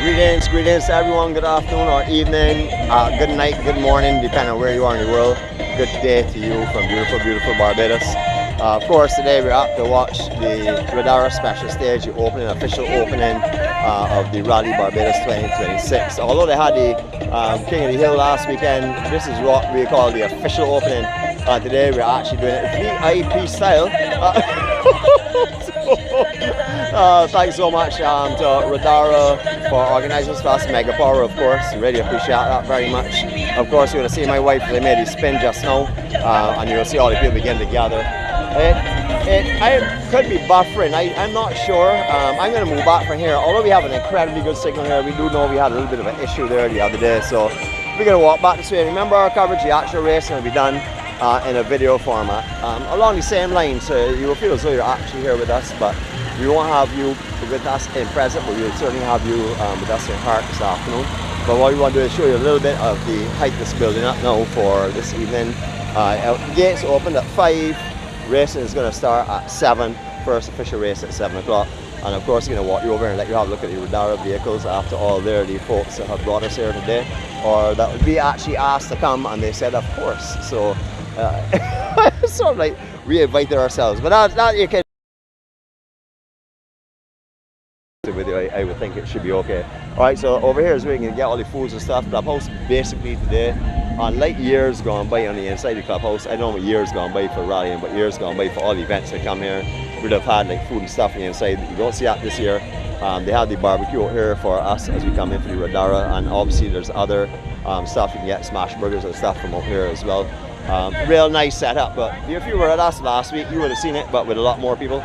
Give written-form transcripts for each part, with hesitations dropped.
Greetings to everyone. Good afternoon or evening, good night, good morning, depending on where you are in the world. Good day to you from beautiful, beautiful Barbados. Of course, today we're out to watch the Riddara Special Stage, the official opening of the Rally Barbados 2026. Although they had the King of the Hill last weekend, this is what we call the official opening. Today we're actually doing it VIP style. Thanks so much to Riddara for organising this for us. Mega Power, of course. Really appreciate that very much. Of course, you're going to see my wife. They made a spin just now, and you'll see all the people begin to gather. I could be buffering. I'm not sure. I'm going to move back from here. Although we have an incredibly good signal here, we do know we had a little bit of an issue there the other day. So we're going to walk back this way. Remember, our coverage, the actual race, will be done in a video format along the same line, so you will feel as though you're actually here with us, but we won't have you with us in present, but we'll certainly have you with us in heart this afternoon. But what we want to do is show you a little bit of the hype that's building up now for this evening. The gates opened at 5, racing is going to start at 7, first official race at 7 o'clock. And of course, we're going to walk you over and let you have a look at the Riddara vehicles after all the folks that have brought us here today, or that would be actually asked to come, and they said of course. So sort of like we invited ourselves, but that you can with you. I would think it should be okay. Alright, so over here is where you can get all the foods and stuff. Clubhouse basically today, unlike years gone by on the inside of the clubhouse, I don't know what years gone by for rallying, but years gone by for all the events that come here, we'd have had like food and stuff on the inside. You don't see that this year. They have the barbecue out here for us as we come in for the Riddara, and obviously there's other stuff you can get, smash burgers and stuff from out here as well. Real nice setup, but if you were at us last week, you would have seen it, but with a lot more people,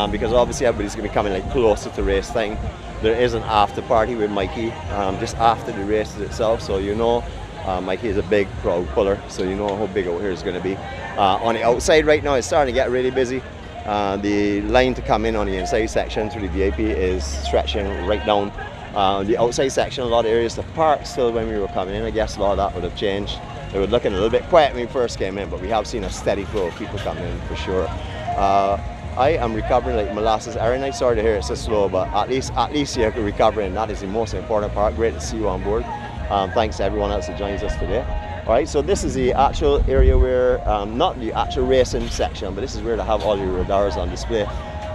because obviously everybody's going to be coming like closer to race thing. There is an after party with Mikey just after the races itself, so you know Mikey is a big crowd puller, so you know how big out here is going to be. On the outside right now, it's starting to get really busy. The line to come in on the inside section through the VIP is stretching right down. The outside section, a lot of areas to park still when we were coming in. I guess a lot of that would have changed. It was looking a little bit quiet when we first came in, but we have seen a steady flow of people coming in for sure. I am recovering like molasses. Erin, I'm sorry to hear it's so slow, but at least you're recovering. That is the most important part. Great to see you on board. Thanks to everyone else that joins us today. All right, so this is the actual area where, not the actual racing section, but this is where they have all your Riddaras on display.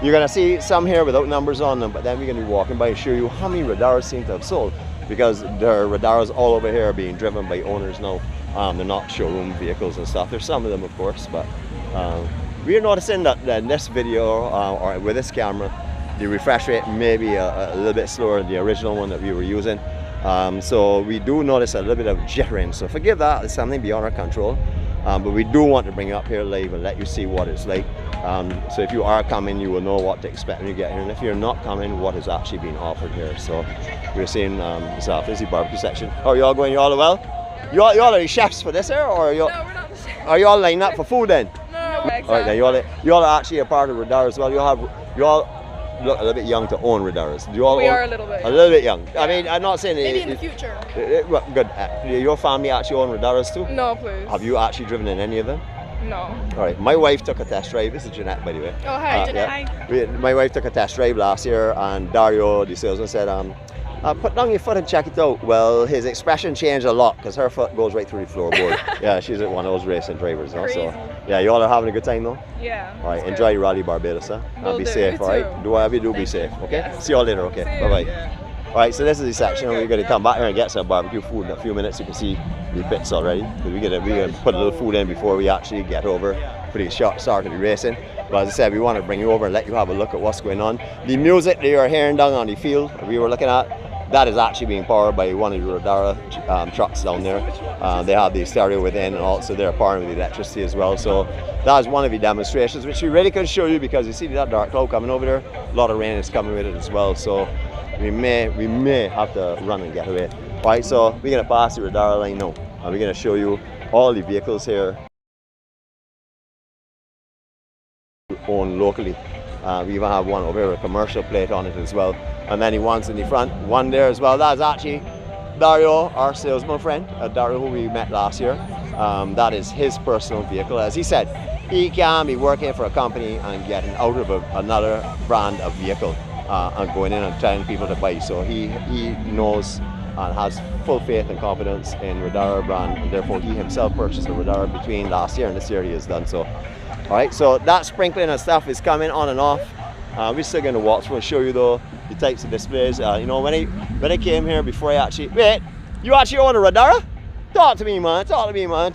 You're going to see some here without numbers on them, but then we're going to be walking by and show you how many Riddaras seem to have sold, because there are Riddaras all over here being driven by owners now. They're not showroom vehicles and stuff. There's some of them, of course, but we're noticing that in this video, or with this camera, the refresh rate may be a little bit slower than the original one that we were using. So we do notice a little bit of jittering, so forgive that. It's something beyond our control, but we do want to bring it up here live and let you see what it's like. So if you are coming, you will know what to expect when you get here, and if you're not coming, what is actually being offered here. So we're seeing this is the barbecue section. How are you all going? You all well? You all are the chefs for this here, or are you? No, we're not the chefs. Are you all lining up for food then? No, exactly. All right, then you all are actually a part of Riddara as well. You all look a little bit young to own Riddaras. We are a little bit. A little bit young. Yeah. I mean, I'm not saying maybe in the future. Good. Your family actually own Riddaras too? No, please. Have you actually driven in any of them? No. All right. My wife took a test drive. This is Jeanette, by the way. Oh, hi, Jeanette. Yeah. Hi. My wife took a test drive last year, and Dario, the salesman, said, put down your foot and check it out. Well, his expression changed a lot because her foot goes right through the floorboard. Yeah, she's one of those racing drivers. So, yeah, you all are having a good time though? Yeah. All right, enjoy your Rally Barbados, huh? And be safe, all right? Do whatever you do, be safe, okay? Yeah. See you all later, okay? Bye-bye. Yeah. All right, so this is the section. We're going to come back here and get some barbecue food in a few minutes. You can see the pits already. We're going to put a little food in before we actually get over for the start of the racing. But as I said, we want to bring you over and let you have a look at what's going on. The music that you're hearing down on the field we were looking at, that is actually being powered by one of the Riddara trucks down there. They have the stereo within, and also they're powering with the electricity as well. So that is one of the demonstrations, which we really couldn't show you because you see that dark cloud coming over there. A lot of rain is coming with it as well. So we may have to run and get away. All right, so we're going to pass the Riddara line now, and we're going to show you all the vehicles here owned locally. We even have one over here with a commercial plate on it as well. And then he wants in the front, one there as well. That's actually Dario, our salesman friend, Dario, who we met last year. That is his personal vehicle. As he said, he can be working for a company and getting out of another brand of vehicle. and going in and telling people to buy. So he knows and has full faith and confidence in Riddara brand, and therefore he himself purchased a Riddara between last year and this year he has done so. Alright, so that sprinkling and stuff is coming on and off. We're still going to walk through and show you though the types of displays. You know, when I came here before I actually... Wait, you actually own a Riddara? Talk to me, man. Talk to me, man.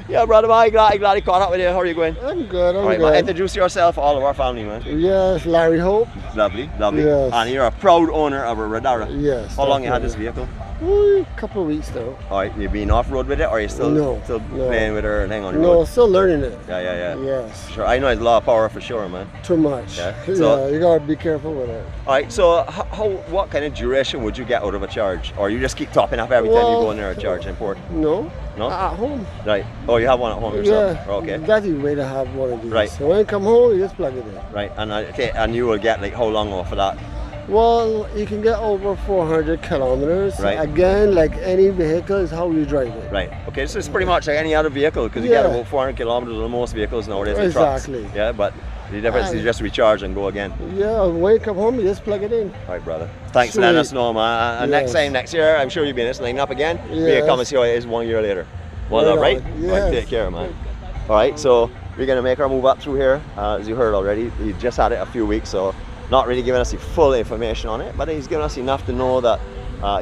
Yeah, brother, man. Glad I caught up with you. How are you going? I'm good. I'm good. Man, introduce yourself, all of our family, man. Yes, Larry Hope. Lovely, lovely. Yes. And you're a proud owner of a Riddara. Yes. How long you had this vehicle? A couple of weeks now. Alright, you been off road with it, or are you still playing with her and hang on your road? No, still learning it. Yeah. Yes. Sure, I know it's a lot of power for sure, man. Too much. Yeah. So, you gotta be careful with it. Alright, so what kind of duration would you get out of a charge? Or you just keep topping up every time you go in there and charge and port? No. No? At home. Right. Oh, you have one at home yourself? Yeah. Okay. That's the way to have one of these. Right. So when you come home, you just plug it in. Right, and you will get like how long off of that? Well, you can get over 400 kilometers. Right. Again, like any vehicle, is how you drive it. Right. Okay, so it's pretty much like any other vehicle, because you get about 400 kilometers on most vehicles nowadays. Exactly. Trucks. Yeah, but the difference is just recharge and go again. Yeah, when you come home, you just plug it in. All right, brother. Thanks for letting us know, man. And next time, next year, I'm sure you'll be in this line up again. We'll come and see how it is 1 year later. Well, right? Yes. All right, take care, man. All right, so we're going to make our move up through here. As you heard already, he just had it a few weeks, so not really giving us the full information on it, but he's given us enough to know that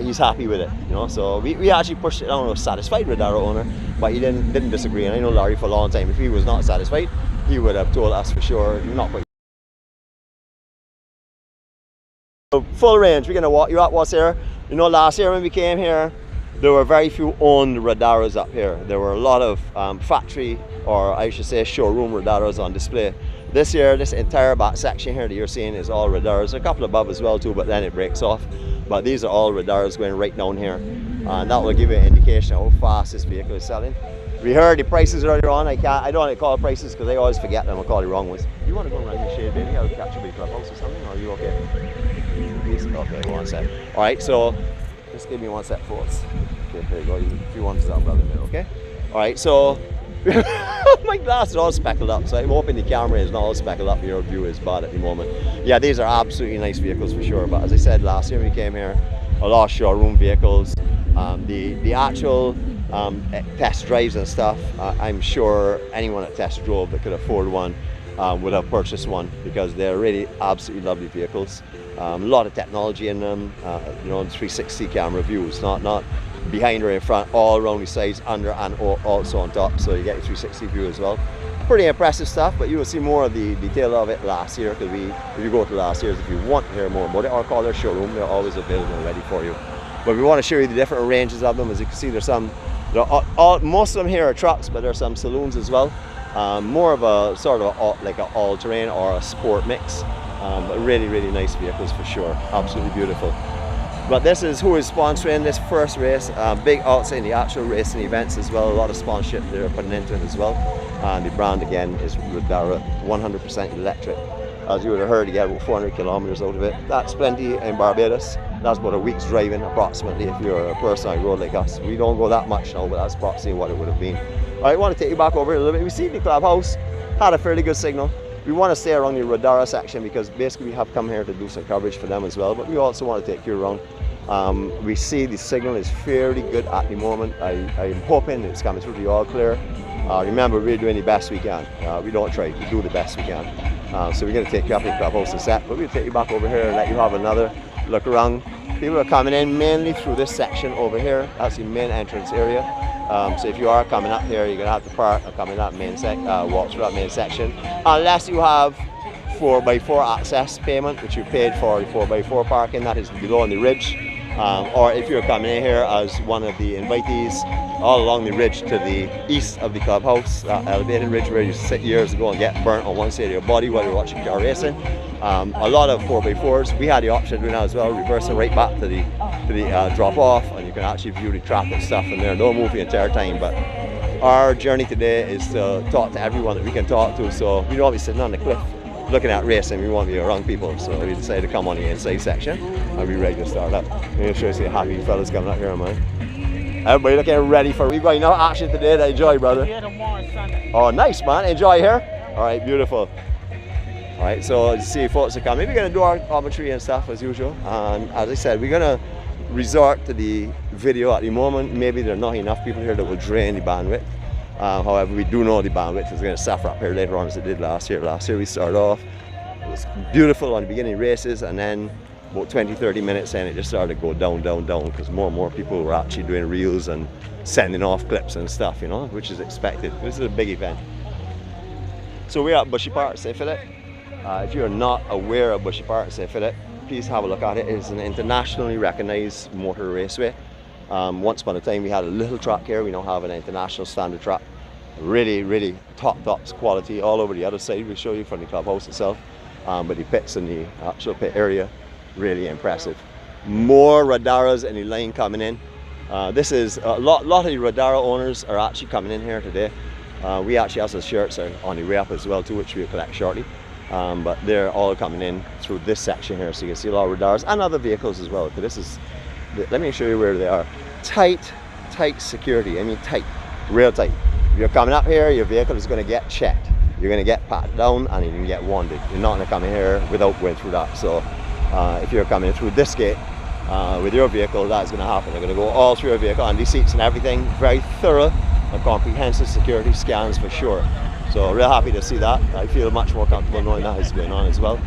he's happy with it, you know. So we actually pushed it. I don't know, satisfied with our owner, but he didn't disagree. And I know Larry for a long time. If he was not satisfied, he would have told us for sure. Not quite. So full range. We're gonna walk you up what's here. You know, last year when we came here, there were very few owned Riddaras up here. There were a lot of factory, or I should say showroom Riddaras on display. This year, this entire back section here that you're seeing is all Riddaras. A couple above as well too, but then it breaks off. But these are all Riddaras going right down here. And that will give you an indication of how fast this vehicle is selling. We heard the prices earlier on. I don't want to call prices because I always forget them. I call the wrong ones. You want to go around the shade, baby? I'll catch you by clubhouse or something, or are you okay? Please? Okay, one sec. Alright, so just give me one sec, folks. Okay, there you go. If you want to stop, brother, okay? Alright, so my glass is all speckled up, so I'm hoping the camera is not all speckled up. Your view is bad at the moment. Yeah, these are absolutely nice vehicles for sure. But as I said last year when we came here, a lot of showroom vehicles. The actual test drives and stuff, I'm sure anyone that test drove that could afford one would have purchased one, because they're really absolutely lovely vehicles. A lot of technology in them, you know, 360 camera views, not behind or in front, all around the sides, under and also on top, so you get a 360 view as well. Pretty impressive stuff, but you will see more of the detail of it last year, because if you go to last year's, if you want to hear more about it, or call their showroom, they're always available and ready for you. But we want to show you the different ranges of them. As you can see, most of them here are trucks, but there's some saloons as well. More of a sort of like an all-terrain or a sport mix. But really, really nice vehicles for sure. Absolutely beautiful. But this is who is sponsoring this first race. Big outs in the actual racing events as well. A lot of sponsorship they're putting into it as well. And the brand again is Riddara, 100% electric. As you would have heard, you get about 400 kilometers out of it. That's plenty in Barbados. That's about a week's driving approximately if you're a person on the road like us. We don't go that much now, but that's approximately what it would have been. I want to take you back over here a little bit. We see the clubhouse had a fairly good signal. We want to stay around the Riddara section because basically we have come here to do some coverage for them as well, but we also want to take you around. We see the signal is fairly good at the moment. I'm hoping it's coming through the all clear. Remember, we're doing the best we can. We don't try, we do the best we can. So we're going to take you up in the clubhouse and set, but we'll take you back over here and let you have another look around. People are coming in mainly through this section over here. That's the main entrance area. So if you are coming up here, you're going to have to park and come in that main walk through that main section. Unless you have 4x4 access payment, which you paid for the 4x4 parking, that is below on the ridge. Or if you're coming in here as one of the invitees all along the ridge to the east of the clubhouse, that elevated ridge where you sit years ago and get burnt on one side of your body while you're watching car racing. A lot of 4x4s, we had the option of doing that as well, reversing right back to the drop off, and you can actually view the track and stuff in there. Don't move the entire time, but our journey today is to talk to everyone that we can talk to, so we don't want to be sitting on the cliff looking at racing, we want to be around people, so we decided to come on the inside section and be ready to start up. I'm going to show you some happy fellas coming up here, man. Everybody looking ready for, we've got enough action today to enjoy, brother. Oh, nice, man. Enjoy here. All right, beautiful. All right, so you see folks are coming. We're gonna do our ometry and stuff as usual. And as I said, we're gonna resort to the video at the moment. Maybe there are not enough people here that will drain the bandwidth. However, we do know the bandwidth is going to suffer up here later on as it did last year. Last year we started off, it was beautiful on the beginning races, and then about 20-30 minutes in it just started to go down because more and more people were actually doing reels and sending off clips and stuff, you know, which is expected. This is a big event. So we're at Bushy Park, St. Philip. If you're not aware of Bushy Park, St. Philip, please have a look at it. It's an internationally recognized motor raceway. Once upon a time we had a little track here. We now have an international standard track. Really top quality all over the other side. We'll show you from the clubhouse itself. But the pits and the actual pit area, really impressive. More Riddaras in the line coming in. This is a lot of the Riddara owners are actually coming in here today. We actually have some shirts on the way up as well too, which we'll collect shortly. But they're all coming in through this section here, so you can see a lot of Riddaras and other vehicles as well. But this is, let me show you where they are. Tight security. I mean tight, real tight. If you're coming up here, your vehicle is going to get checked. You're going to get pat down and you're going to get wanded. You're not going to come in here without going through that. So if you're coming through this gate with your vehicle, that's going to happen. They're going to go all through your vehicle and these seats and everything. Very thorough and comprehensive security scans for sure. So real happy to see that. I feel much more comfortable knowing that is going on as well.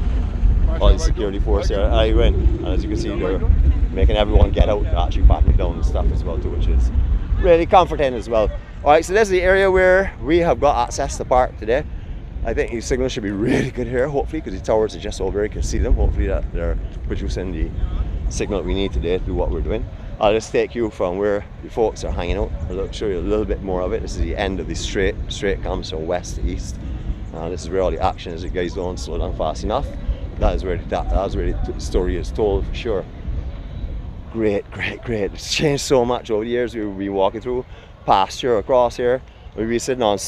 All the security force there, I win. And as you can see, they're making everyone get out and actually patting down and stuff as well too, which is really comforting as well. All right, so this is the area where we have got access to park today. I think the signal should be really good here, hopefully, because the towers are just over here. You can see them. Hopefully that they're producing the signal we need today to do what we're doing. I'll just take you from where the folks are hanging out. I'll show you a little bit more of it. This is the end of the straight. Straight comes from west to east. This is where all the action is. You guys don't slow down fast enough. That is where the story is told for sure. Great. It's changed so much over the years. We've been walking through pasture across here. We'll be sitting on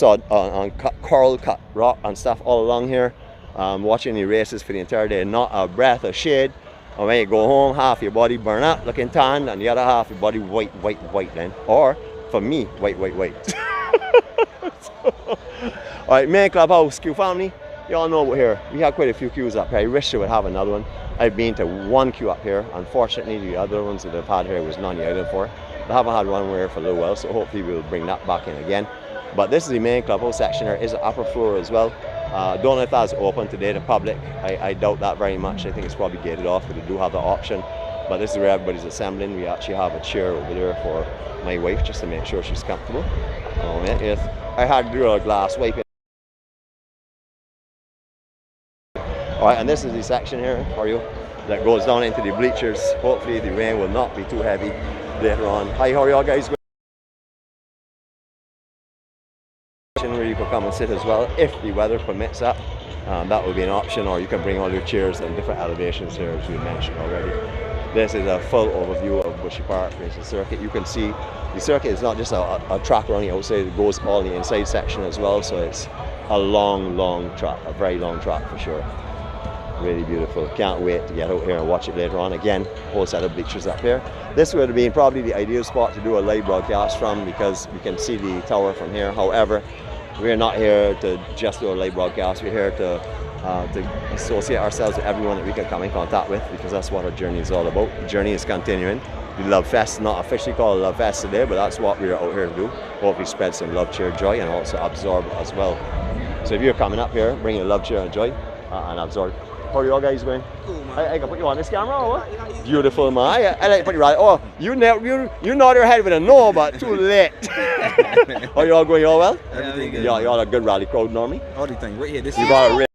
coral cut rock and stuff all along here, watching the races for the entire day. Not a breath of shade. And when you go home, half your body burn up looking tan, and the other half your body white then. Or for me, white. So, all right, main clubhouse, Q family. You all know we're here. We have quite a few queues up here. I wish I would have another one. I've been to one queue up here. Unfortunately, the other ones that I've had here was none the island for. I haven't had one here for a little while, so hopefully we'll bring that back in again. But this is the main clubhouse section. There is an upper floor as well. Don't know if that's open today to public. I doubt that very much. I think it's probably gated off, but they do have the option. But this is where everybody's assembling. We actually have a chair over there for my wife just to make sure she's comfortable. Oh man, yes. I had to do a glass wiping. All right, and this is the section here for you that goes down into the bleachers. Hopefully the rain will not be too heavy later on. Hi, how are y'all guys? Where you can come and sit as well if the weather permits that. That will be an option, or you can bring all your chairs in different elevations here, as we mentioned already. This is a full overview of Bushy Park Racing Circuit. You can see the circuit is not just a track around the outside, it goes all in the inside section as well, so it's a long track, a very long track for sure. Really beautiful. Can't wait to get out here and watch it later on. Again, whole set of bleachers up here. This would have been probably the ideal spot to do a live broadcast from, because we can see the tower from here. However, we're not here to just do a live broadcast. We're here to associate ourselves with everyone that we can come in contact with, because that's what our journey is all about. The journey is continuing. The Love Fest, not officially called Love Fest today, but that's what we're out here to do. Hopefully spread some love, cheer, joy, and also absorb as well. So if you're coming up here, bring your love, cheer, and joy, and absorb. How are you all guys doing? Cool, man. I can put you on this camera, or what? Beautiful, man. I like to put you right. Oh, you nod your head with a no, but too late. Are you all going all well? Everything good. Y'all a good rally crowd normally? All the things right here. This you got a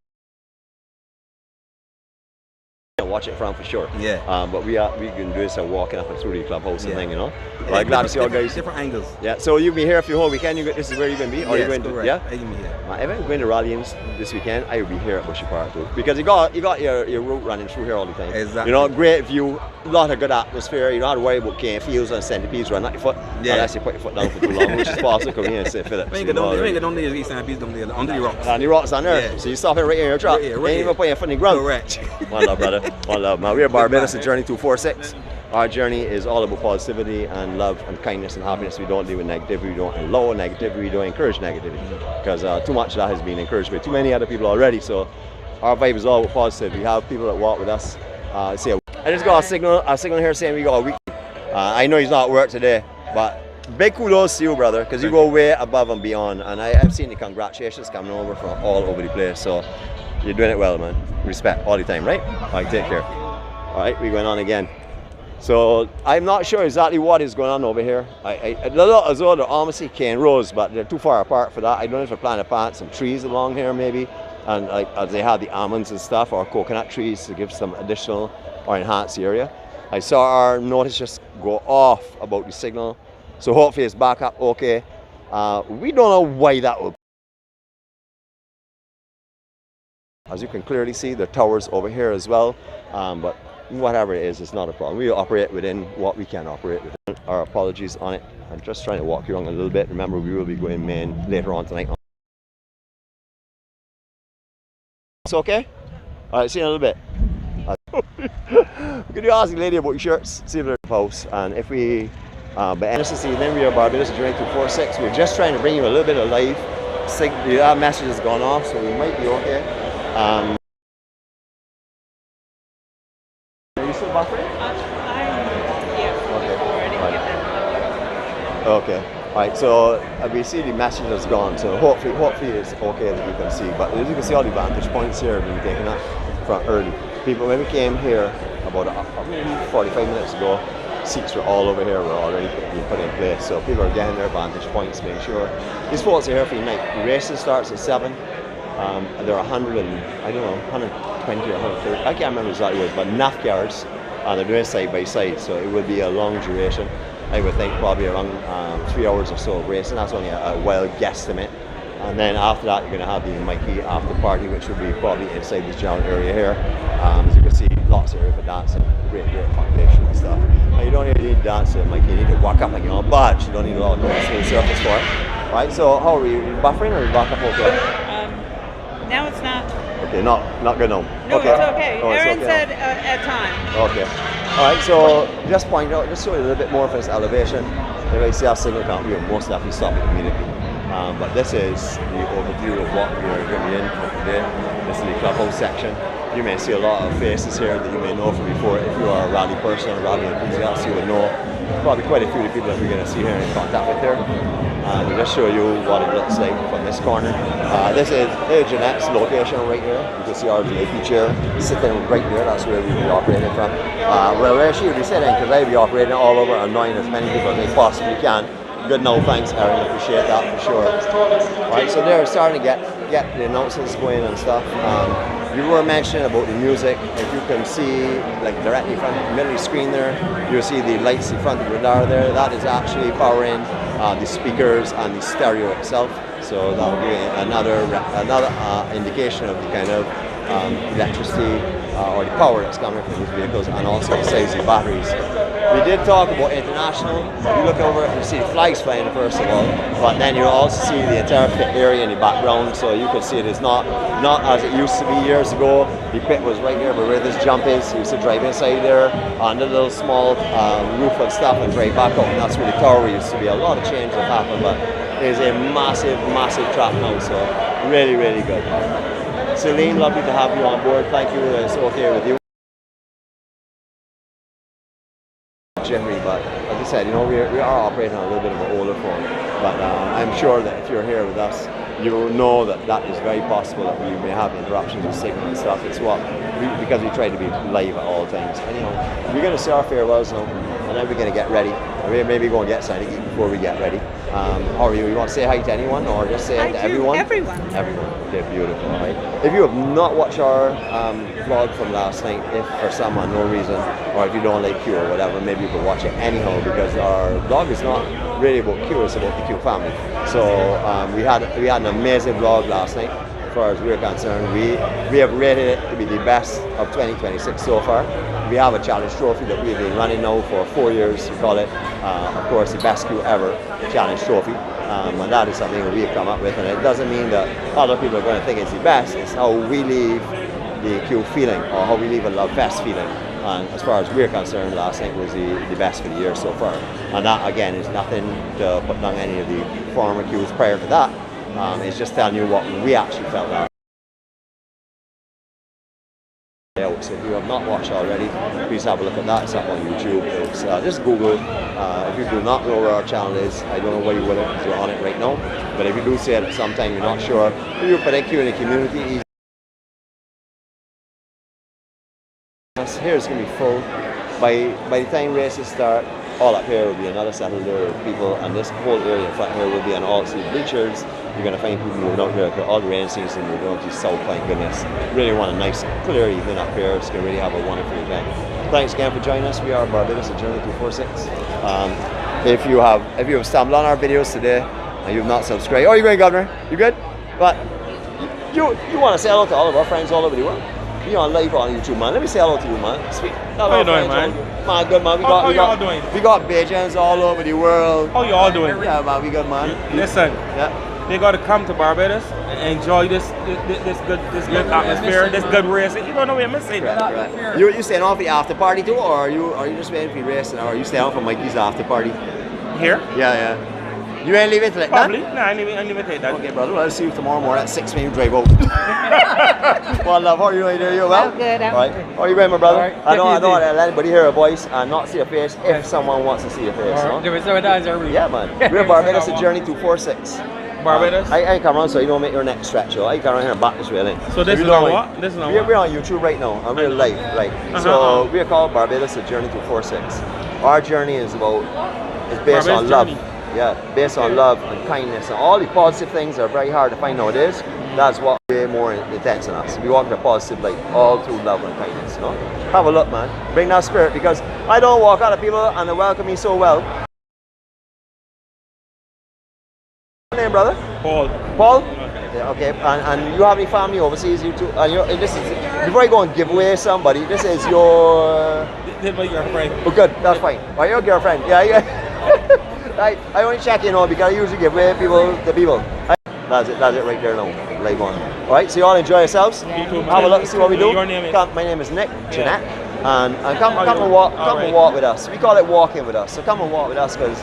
watch it from for sure. Yeah. But we can do this and walking up and through the clubhouse and thing, you know. Well, glad to see you guys. Different angles. Yeah. So you'll be here for your whole weekend. This is where you're gonna be. Or yes, you're going correct. to? Yeah. I'm here. If I'm going to rallyings this weekend, I will be here at Bushy Park too, because you got your route running through here all the time. Exactly. You know, great view, a lot of good atmosphere. You don't have to worry about cane fields and centipedes running at your foot, unless you put your foot down for too long, which is possible because here in St. Philip. We ain't got no near centipedes under the rocks. And the rocks on there. Yeah. So you stop here right here in your truck. Right ain't even put your foot in the ground. Correct. One love, brother. One love, man. We're Barbados, the Journey 246. Our journey is all about positivity and love and kindness and happiness. We don't deal with negativity, we don't allow negativity, we don't encourage negativity. Because too much of that has been encouraged by too many other people already. So our vibe is all positive. We have people that walk with us. See, I just got a signal here saying we got a week. I know he's not at work today, but big kudos to you, brother, because you go way above and beyond. And I've seen the congratulations coming over from all over the place. So you're doing it well, man. Respect all the time, right? All right, take care. All right, we're going on again. So I'm not sure exactly what is going on over here. It looks as though they're almost cane rows, but they're too far apart for that. I don't know if they're planning to plant some trees along here, maybe, and like as they have the almonds and stuff, or coconut trees to give some additional or enhance the area. I saw our notice just go off about the signal, so hopefully it's back up okay. We don't know why that would. As you can clearly see, the towers over here as well, but whatever it is, it's not a problem. We operate within what we can operate within. Our apologies on it. I'm just trying to walk you along a little bit. Remember, we will be going main later on tonight. It's okay? All right, see you in a little bit. Could you ask the lady about your shirts? See if they're in the house. And if we, but this is the evening, we are Barbados, journey 246. We're just trying to bring you a little bit of life. That message has gone off, so we might be okay. Are you still buffering? Okay. Alright, so we see the message has gone, so hopefully it's okay that you can see. But as you can see, all the vantage points here have been taken up from early. People, when we came here about 45 minutes ago, seats were all over here, were already being put in place. So people are getting their vantage points, making sure. These folks are here for the night. The racing starts at 7. There are 100 and, I don't know, 120 or 130, I can't remember exactly what it was, but enough cars, and they're doing it side by side, so it would be a long duration. I would think probably around 3 hours or so of racing. That's only a wild guesstimate. And then after that, you're going to have the Mikey after party, which will be probably inside this general area here. As you can see, lots of area for dancing, great population and stuff. Now, you don't really need dancing, Mikey. You need to walk up like you're on budge. You don't need a lot of smooth surface for it. Right, so how are you buffering or are you back up okay? Now it's not. Okay, not good now. No, okay. it's okay. Oh, Aaron okay said at time. Okay. Alright, so just point out, just show you a little bit more of this elevation. If I see our signal count, we will most definitely stop it immediately. But this is the overview of what we are going to be in for today. This is the clubhouse section. You may see a lot of faces here that you may know from before. If you are a rally person, a rally enthusiast, you will know probably quite a few of the people that we're going to see here in contact with here. We'll just show you what it looks like from this corner. This is Jeanette's location right here. You can see our VIP chair sitting right there. That's where we'll be operating from. Well, where she will be sitting, because I'll be operating all over, annoying as many people as I possibly can. Good no thanks, Aaron. Appreciate that for sure. Right, so they're starting to get the announcements going and stuff. You were mentioning about the music. If you can see, like directly in front of the middle of the screen there, you'll see the lights in front of the Riddara there. That is actually powering the speakers and the stereo itself. So that will be another indication of the kind of electricity or the power that's coming from these vehicles, and also the size of the batteries. We did talk about international. You look over and you see the flags flying first of all, but then you'll also see the entire pit area in the background, so you can see it is not as it used to be years ago. The pit was right here, but where this jump is, you used to drive inside there on the little small roof and stuff and drive back out, and that's where the tower used to be. A lot of change have happened, but it is a massive track now, so really, really good. Celine, lovely to have you on board. Thank you. It's okay with you. Jimmy, but as I said, you know, we are operating on a little bit of an older phone, but I'm sure that if you're here with us, you will know that that is very possible that we may have interruptions with signal and stuff. It's because we try to be live at all times. And you know, we're going to say our farewells now, and then we're going to get ready. And maybe go and get something to eat before we get ready. How are you? You want to say hi to anyone, or just say hi to everyone? Everyone. Everyone. Okay, beautiful. All right. If you have not watched our vlog from last night, if for some unknown reason, or if you don't like Q or whatever, maybe you could watch it anyhow, because our vlog is not really about Q, it's about the Q family. So we had an amazing vlog last night. As far as we're concerned, we have rated it to be the best of 2026 so far. We have a challenge trophy that we've been running now for 4 years. We call it, of course, the best Q ever challenge trophy. And that is something that we've come up with, and it doesn't mean that other people are going to think it's the best. It's how we leave the Q feeling, or how we leave a love best feeling. And as far as we're concerned, last night was the best for the year so far. And that, again, is nothing to put down any of the former Qs prior to that. It's just telling you what we actually felt like. Facebook. So if you have not watched already, please have a look at that. It's up on YouTube. It's, just Google. If you do not know where our channel is, I don't know why you wouldn't, because you're on it right now. But if you do see it at some time, you're not sure, we will connect you in the community. Here it's going to be full. By the time races start, all up here will be another settled area of people, and this whole area in front here will be an all-seat bleachers. You're going to find people moving out here, all the rain season, we're going to south, thank goodness. Really want a nice, clear evening up here. It's going to really have a wonderful event. Thanks again for joining us. We are Barbados at Journey 246. If you have stumbled on our videos today and you've not subscribed, oh, you going, Governor? You good? But you want to say hello to all of our friends all over the world? You're on live on YouTube, man. Let me say hello to you, man. Speak. How you doing, man? Man, good, man. How y'all doing? We got Bajans all over the world. How y'all doing? Yeah, man. We good, man. Listen. Yeah. They got to come to Barbados and enjoy this good atmosphere, this good racing. You don't know what I'm missing. Right. You staying on for the after party too, or are you just waiting for the racing, or are you staying on for Mikey's after party? Here? Yeah. You ain't leaving till like Probably. that? No, I ain't even take that. Okay, brother. Well, I'll see you tomorrow morning at 6 when you drive out. Well, love, how are you doing there? You well? I'm good. I'm right. good. How are you going, my brother? Right. I don't want to let anybody hear a voice and not see a face if someone wants to see a face. No? Yeah, man. We're Barbados at Journey 246. Barbados? I come around so you don't make your neck stretch. So I come around here and back this way in. So this is on what? This is on what? We're on YouTube right now, and we're live. So we're called Barbados at Journey 246. Our journey is based Barbados on love. journey. Yeah, based on love and kindness, and all the positive things are very hard to find nowadays. That's what way more intense in us. We walk the positive light all through love and kindness, you know? Have a look, man. Bring that spirit, because I don't walk out of people and they welcome me so well. What's your name, brother? Paul. Paul? Yeah, okay. And you have any family overseas? You too? And this is, before you go and give away somebody, this is your... This is my girlfriend. Oh, good. That's fine. Oh, your girlfriend. Yeah. I only check in on because I usually give away to people. That's it right there now. Live on. Alright, so you all enjoy yourselves. You too, man. Have a look and see what we do. Your name is? My name is Nick, Jeanette. And come How and you walk doing? with us. We call it walking with us. So come and walk with us, because